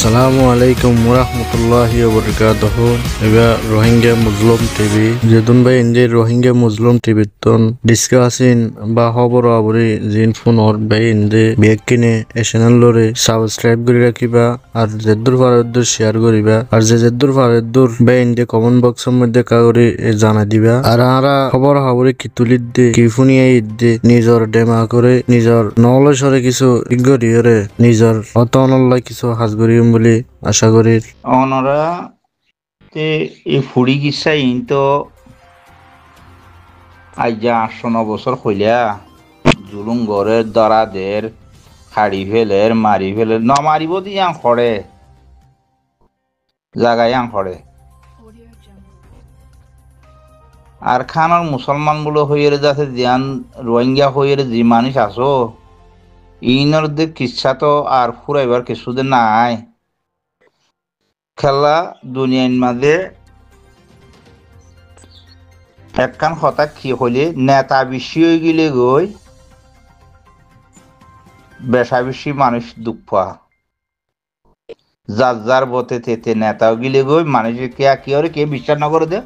আসসালামু আলাইকুম ওরহমতুল্লাহি ওবরকাতুহু। এবা রোহিঙ্গা মুসলিম টিভি যেদুন ভাই ইন্দি রোহিঙ্গা মুসলিম টিভি তন ডিসকাসিন বা খবর আবরি জিন ফোন অর ভাই ইন্দি বেগ কিনে এ চ্যানেল লরে সাবস্ক্রাইব করে রাখিবা আর যেদুর ফারদুর শেয়ার করিবা আর যেদুর ফারদুর ভাই ইন্দি কমেন্ট বক্সের মধ্যে কাগরি জানা দিবা আর আরা খবর আবরি কি তুলিদ দে কি ফুনিয়ে ইদ্দে নিজর ডেমা করে নিজর নলেজরে কিছু ইগরিয়রে নিজর অতনল্লাই কিছু হাজগরিম বলে আশা করি। অনরা তে এই ফুড়ি গিসা ইন তো আজ যা 8-9 বছর হইলা জুলুম ঘরের দরাদের হাড়ি ফেলের মারি ফেলের ন মারিব দিয়ে খড়ে জাগায় খড়ে আর খানার মুসলমান গুলো হইয়ে যাচ্ছে জিয়ান রোহিঙ্গা হইয়ে যে মানুষ আসো ইনর যে কিচ্ছা তো আর ফুরাইবার কিছুদের নাই খেলা দুনিয়ার মাঝে একখান কথা কি হইলে নেতা বেশি হয়ে গেলে গই বেশা বেশি মানুষ দুঃখ পায় যার যার বতে তেতে নেতাও গিলে গই মানুষের কে কি হরে কে বিশ্বাস না করে দে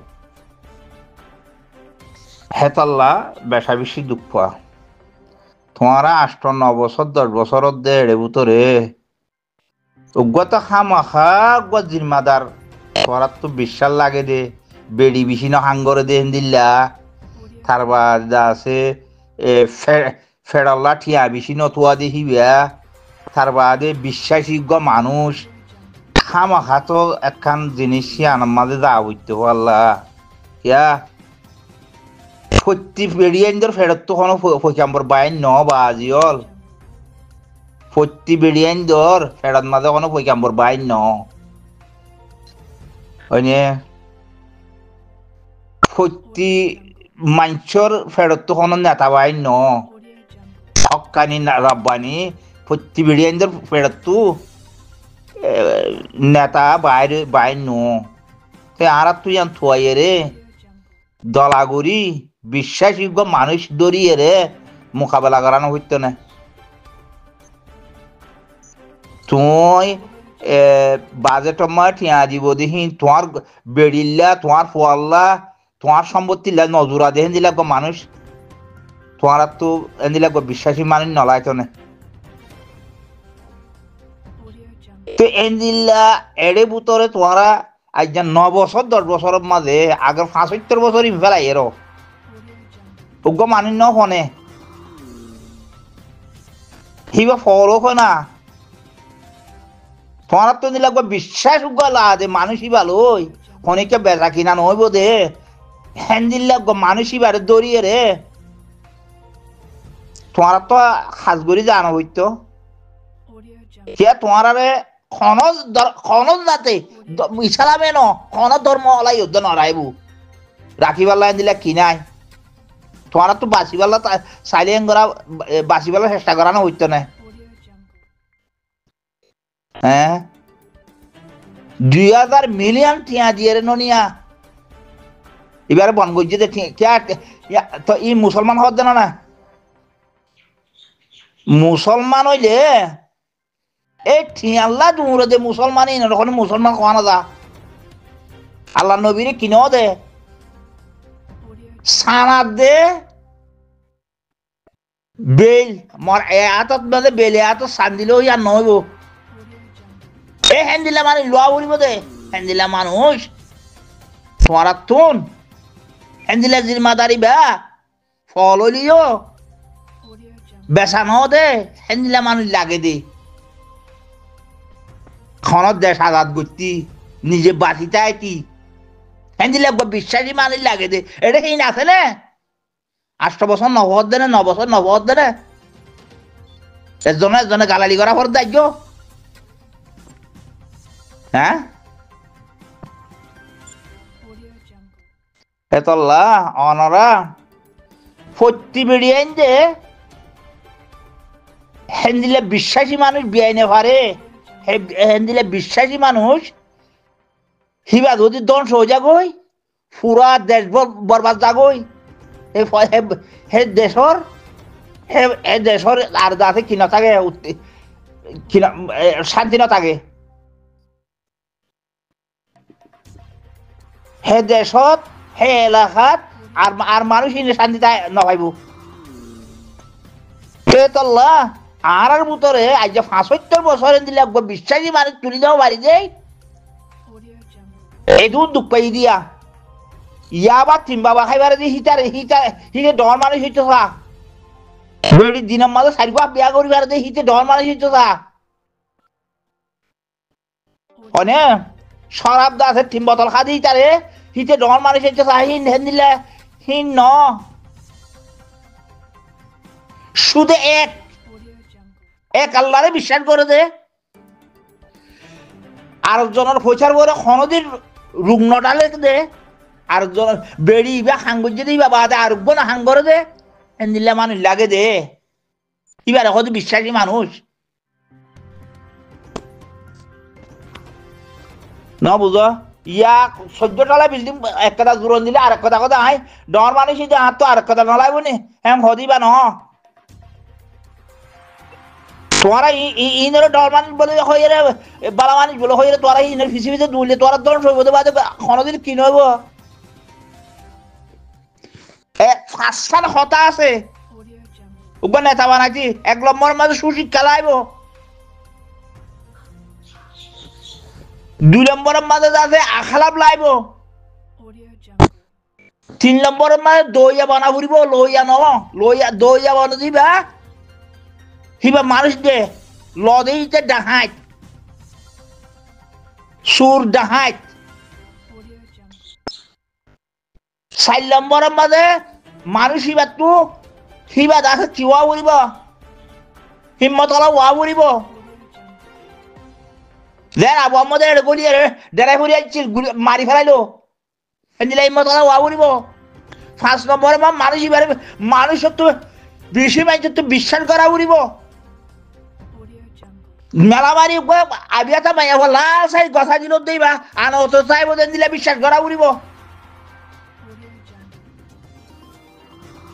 হেতাল্লা বেশা বেশি দুঃখ পায় তোমারা 8-9 বছর 10 বছর দেড় ভিতরে অজ্ঞত খামাখা জিম্মাদার তোরা তো বিশ্বাস লাগে দে বেড়ি বেশি না হাঙ্গরে দেন দিল্লা তারপর যা আছে ফেরাল্লা ঠিয়া বেশি নতুয়া দেখিবা তার বাদে বিশ্বাসযোগ্য মানুষ খামাখা তো একখান জিনিস আনার মাঝে যা বুঝতে পারলা ইয়া সত্যি বেড়িয়াইন্দর ফেরত তো কোনো পয়সাম্বর বাইন ন বাজিয়ল সত্যি বেড়িয়াইন্দর ফেরত মাঝে কোনো পয়সাম্বর বাইন ন হয়নে সত্যি মানুষের ফেরত তো কোনো নেতা বাইন ন হকানি রাব্বানি সত্যি বেড়িয়াইন্দর ফেরত তো নেতা বাইরে বাইন ন আর তুই আন থুয়াইয়ে রে দলাগুড়ি বিশ্বাসযোগ্য মানুষ দরিয়ে রে মোকাবেলা করানো হইতো না তুই বাজেট ঠিয়া দিব দেখি তোমার বেড়িল্লা তোমার ফোয়াল্লা তোমার সম্পত্তি নজরা দেখেন দিলা গো মানুষ তোমার তো এদিলা গো বিশ্বাসী মানুষ নলাইতো না তো এদিল্লা এড়ে বুতরে তোমারা আজ 9 বছর 10 বছরের মাঝে আগের 75 বছরই ফেলাই এরো উগ্র মানুষ ন হনে হিবা ফলো হয় না তোমার তো দিলে বিশ্বাস উগালা যে মানুষই ভালো অনেকে বেচা কিনা নইব দে হ্যান দিল্লা মানুষই বারে দরিয়ে রে তোমার তো হাজগরি জানো হইতো কে তোমার খনজ যাতে ইসালামে ন খন ধর্ম হলাই যুদ্ধ নড়াইবু রাখিবাল্লা দিলা কি নাই তোমার তো বাঁচিবাল্লা সাইলেন করা বাঁচিবাল্লা চেষ্টা করানো হইতো না হ্যাঁ 2000 মিলিয়ন টিয়া দিয়ে রে ননিয়া এবারে বন গজ্জে দে তো ই মুসলমান হওয়ার দেন না মুসলমান হইলে এই ঠিয়াল্লা দূরে দে মুসলমান এরকম মুসলমান খাওয়ানো যা আল্লাহ নবীরে কিনেও দে সানাদ দে বেল মর এতত মানে বেলে এত সান দিলেও ইয়ার নহইব এ হ্যান্দিলা মানে লোয়া বলিব দে হ্যান্দিলা মানুষ তোমার তুন হ্যান্দিলা জিম্মাদারি বা ফল হইলিও বেসানো দে হ্যান্দিলা মানুষ লাগে দে খনত দেশ আজাদ করতি নিজে বাঁচিতে আইতি হ্যান্দিলা বিশ্বাসী মানুষ লাগে দে এটা কি আছে না 8 বছর 9 বছর দেনে 9 বছর 9 বছর দেনে একজনে গালালি করা পর দায়িত্ব হ্যাঁ এতল্লা অনরা সত্যি বেরিয়াইন দে হ্যান্দিলে বিশ্বাসী মানুষ বিয়াইনে পারে হ্যান্দিলে বিশ্বাসী মানুষ হিবা যদি ধ্বংস হয়ে যাগই পুরা দেশ বরবাদ যাগই হে দেশর দেশর আর যাতে কি না থাকে শান্তি না থাকে হে দেশত হে এলাকাত আর আর মানুষ ইনে শান্তি নপাইব তল্লা আর ভিতরে আজ ৭৫ বছর দিলে বিশ্বাসী মানুষ তুলি দেওয়া বাড়ি দেয় এইটু দুঃখ পাই দিয়া ইয়া বা তিন বাবা খাইবারে দি হিতে ডর মানুষ হইতো চা বেড়ি দিনের মাঝে ৪ বাপ বিয়া করিবার দি হিতে ডর মানুষ হইতো চা অনে শরাব দা আছে ৩ বোতল খাদি তারে হিতে ডর মানুষ হইতো চা হিন হেন দিলে হিন ন শুধু এক আল্লাহরে বিশ্বাস করে দে আরেকজনের পয়সার বলে খনদিন রুগ্নটালে দে আরেকজনের বেড়ি বা হাঙ্গর যদি বাবা আরোগ্য না হাঙ্গরে দে দিলে মানুষ লাগে দে এবার এখন বিশ্বাসী মানুষ ন বুঝো ইয়া ১৪ তলা বিল্ডিং এক কথা জোরন দিলে আরেক কথা কথা আই ডর মানুষ হাত তো আরেক কথা নলাইব নি হ্যাঁ হদিবা ন তোরা ইনের ডর মানুষ বলে হয়ে রে বালা মানুষ বলে হয়ে রে তোরা ইনের ফিসি ফিসে দুলে তোরা ধরন সইব বাদে কোনদিন কি নইব ফাঁসখান হতা আছে ওগুলো নেতা বানাইছি ১ নম্বরের মাঝে সুশিক্ষা লাইব ২ নম্বরের মাঝে আছে আখলাপ লাইব ৩ নম্বরের মাঝে দইয়া বানা ফুরিব লইয়া ন লইয়া দইয়া বানা দিবা হিবা মানুষ দে লদেইতে ডাহাইত সুর ডাহাইত ৪ নম্বরের মাঝে মানুষ হিবা তু হিবা দাসে চিওয়া উড়িব হিম্মতলা ওয়া উড়িব দেন আবু আমাদের গলি ডেরাই ফুরি মারি ফেলাইলো দিলে হিম্মতলা ওয়া উড়িব ৫ নম্বরের মানুষ হিবারে মানুষ তো বেশি মানুষ তো বিশ্বাস করা উড়িব মেলামারি আবিয়াতা মাইয়া লাল সাই গছা দিল দিবা আনো তো চাইব দিলে বিশ্বাস করা উড়িব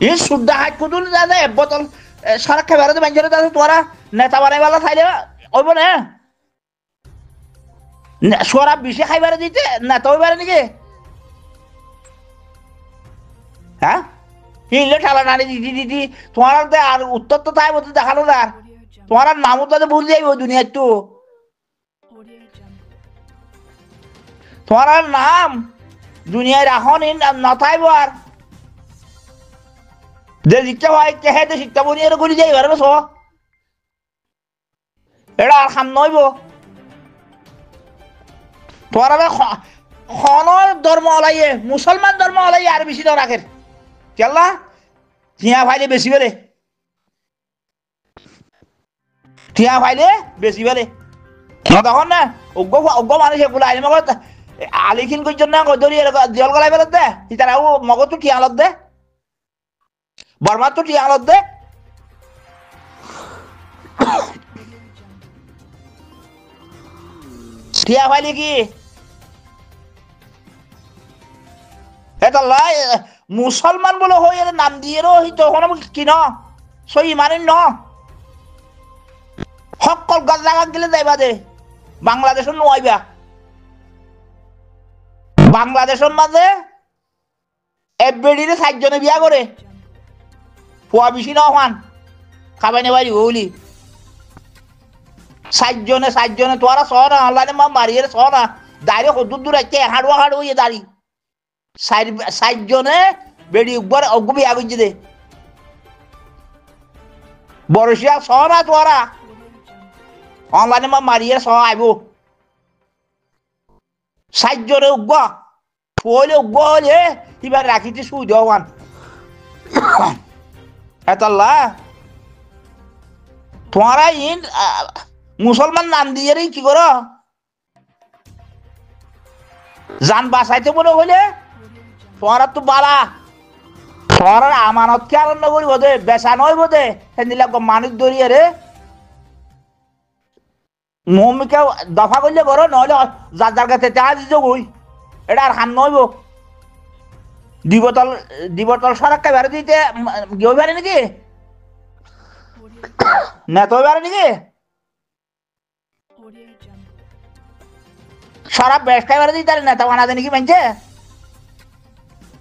এই সুদ্ধা হাত কুতুল দাদা ১ বোতল সরক খাইবারে মানুষের দাদা তোরা নেতা বানাইবালা চাইলে ওইব না সরাব বেশি খাইবারে দিতে নেতা হইবারে নাকি হ্যাঁ হিলে ঠেলা নানি দিদি তোমার আর উত্তর তো তাই বলতে দেখালো না তোমার নামও তো ভুল যাইব দুনিয়ার তো তোমার নাম দুনিয়ায় রাখন নথাইব আর যে শিক্ষা হয় কে দে শিক্ষা বনিয়ে করে যাই পারবে স এটা আর খাম নইব তোমার খনর ধর্ম হলাইয়ে মুসলমান ধর্ম হলাইয়ে আর বেশি তো রাখের কেলা টিয়া ফাইলে বেশি বেলে টিয়া ফাইলে বেশি বেলে তখন না অজ্ঞ মানুষ এগুলো আইলে মগত আলিখিন করছেন না ধরি জল গলাই বেলত দে তারা মগত তো টিয়া আলত দে বর্মার তো টিয়া আলত দে টিয়া ফাইলে কি এটা লাই মুসলমান বলে হয়ে নাম দিয়ে তখন কি ন সই মানে ন সকল গাছ লাগা গেলে যাইবা দে বাংলাদেশের নোয়াইবা বাংলাদেশের মাঝে এবেড়িরে ৬০ জনে বিয়া করে পোয়া বেশি না হান খাবাই নেবাই বলি ৬০ জনে তোরা ছ না অনলাইনে মারিয়ে ছ না দাঁড়িয়ে দূর দূর আছে হাড়ুয়া হাড়ু হয়ে দাঁড়ি ৬০ জনে বেড়ি উপর অগ্য বিয়া করছে দে বরসিয়া ছ না তোরা অনলাইনে মারিয়ে ছ আইব ৬০ জনে উগ্র হলে উগ্র হলে এবার রাখিতে সুবিধা হওয়ান এতলা তোমরা ইন মুসলমান নাম দিয়ে কি করো জান বাঁচাইতে মনে হইলে তোমরা তো বালা তোমরা আমানত কে আনন্দ করিব দে বেচা নইব দে সেদিন মানুষ ধরিয়ে রে মমিকে দফা করলে করো নহলে যার যার কাছে তা দিত কই এটা আর হান নইব ২ বোতল সরক খাইবারে দিতে গিয়ে পারে নাকি নেতা হইবারে নাকি সরাব বেশ খাইবারে দিতে নেতা বানাতে নাকি মানছে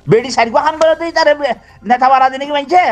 বেডি সাইড গো হান বলে তুই তারে নেতা বাড়া দিনে কি মানছে